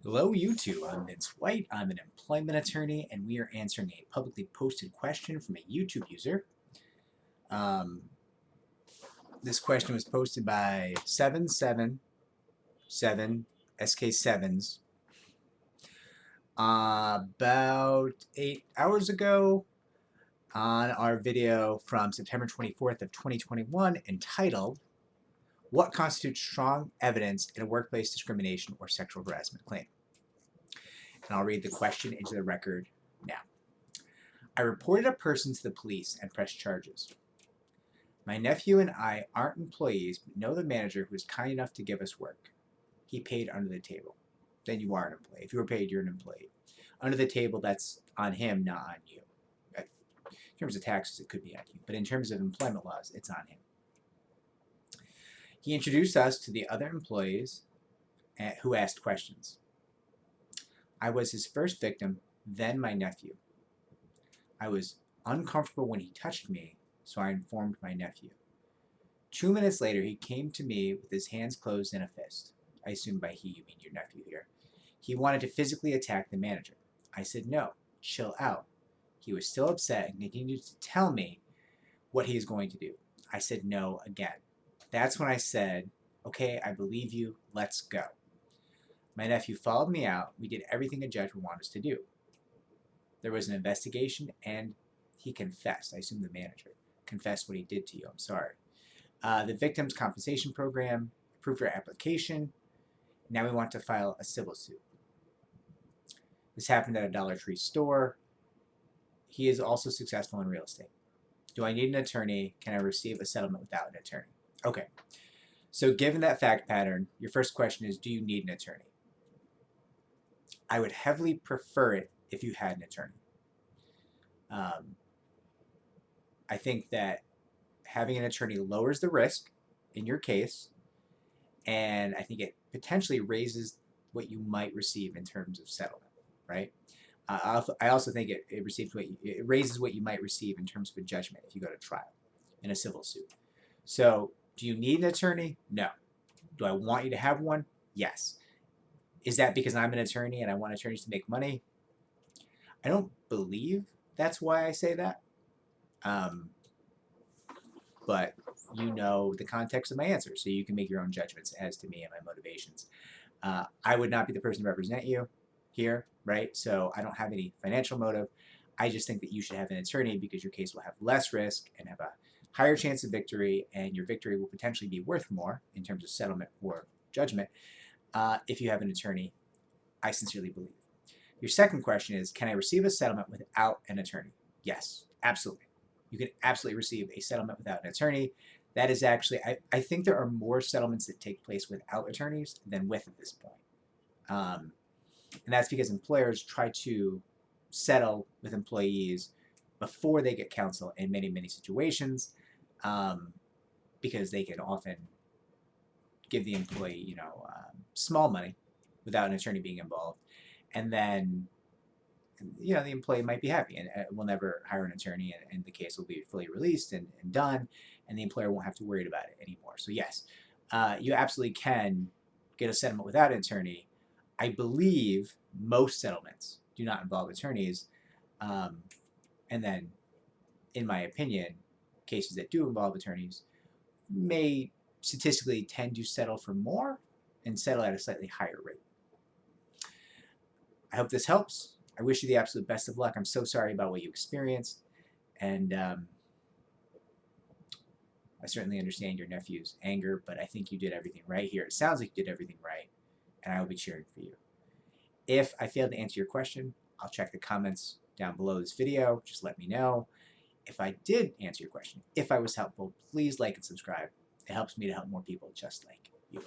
Hello YouTube, I'm Vince White. I'm an employment attorney and we are answering a publicly posted question from a YouTube user. This question was posted by 777 SK7s about 8 hours ago on our video from September 24th of 2021 entitled, What Constitutes Strong Evidence in a Workplace Discrimination or Sexual Harassment Claim? And I'll read the question into the record now. I reported a person to the police and pressed charges. My nephew and I aren't employees, but know the manager who was kind enough to give us work. He paid under the table. Then you are an employee. If you were paid, you're an employee. Under the table, that's on him, not on you. In terms of taxes, it could be on you. But in terms of employment laws, it's on him. He introduced us to the other employees who asked questions. I was his first victim, then my nephew. I was uncomfortable when he touched me, so I informed my nephew. 2 minutes later, he came to me with his hands closed in a fist. I assume by he, you mean your nephew here. He wanted to physically attack the manager. I said, no, chill out. He was still upset and continued to tell me what he is going to do. I said no again. That's when I said, okay, I believe you, let's go. My nephew followed me out. We did everything a judge would want us to do. There was an investigation and he confessed. I assume the manager confessed what he did to you. I'm sorry. The victim's compensation program approved our application. Now we want to file a civil suit. This happened at a Dollar Tree store. He is also successful in real estate. Do I need an attorney? Can I receive a settlement without an attorney? Okay. So given that fact pattern, your first question is, do you need an attorney? I would heavily prefer it if you had an attorney. I think that having an attorney lowers the risk in your case, and I think it potentially raises what you might receive in terms of settlement, right? I also think it raises what you might receive in terms of a judgment if you go to trial in a civil suit. So, do you need an attorney? No. Do I want you to have one? Yes. Is that because I'm an attorney and I want attorneys to make money? I don't believe that's why I say that. But you know the context of my answer, so you can make your own judgments as to me and my motivations. I would not be the person to represent you here, right? So I don't have any financial motive. I just think that you should have an attorney because your case will have less risk and have a higher chance of victory, and your victory will potentially be worth more in terms of settlement or judgment if you have an attorney, I sincerely believe. Your second question is, can I receive a settlement without an attorney? Yes, absolutely. You can absolutely receive a settlement without an attorney. That is actually, I think there are more settlements that take place without attorneys than with at this point. And that's because employers try to settle with employees before they get counsel in many, many situations, because they can often give the employee, small money without an attorney being involved. And then, the employee might be happy and will never hire an attorney, and the case will be fully released and done, and the employer won't have to worry about it anymore. So yes, you absolutely can get a settlement without an attorney. I believe most settlements do not involve attorneys, and then, in my opinion, cases that do involve attorneys may statistically tend to settle for more and settle at a slightly higher rate. I hope this helps. I wish you the absolute best of luck. I'm so sorry about what you experienced, and I certainly understand your nephew's anger, but I think you did everything right here. It sounds like you did everything right, and I will be cheering for you. If I failed to answer your question, I'll check the comments down below this video. Just let me know. If I did answer your question, if I was helpful, please like and subscribe. It helps me to help more people just like you.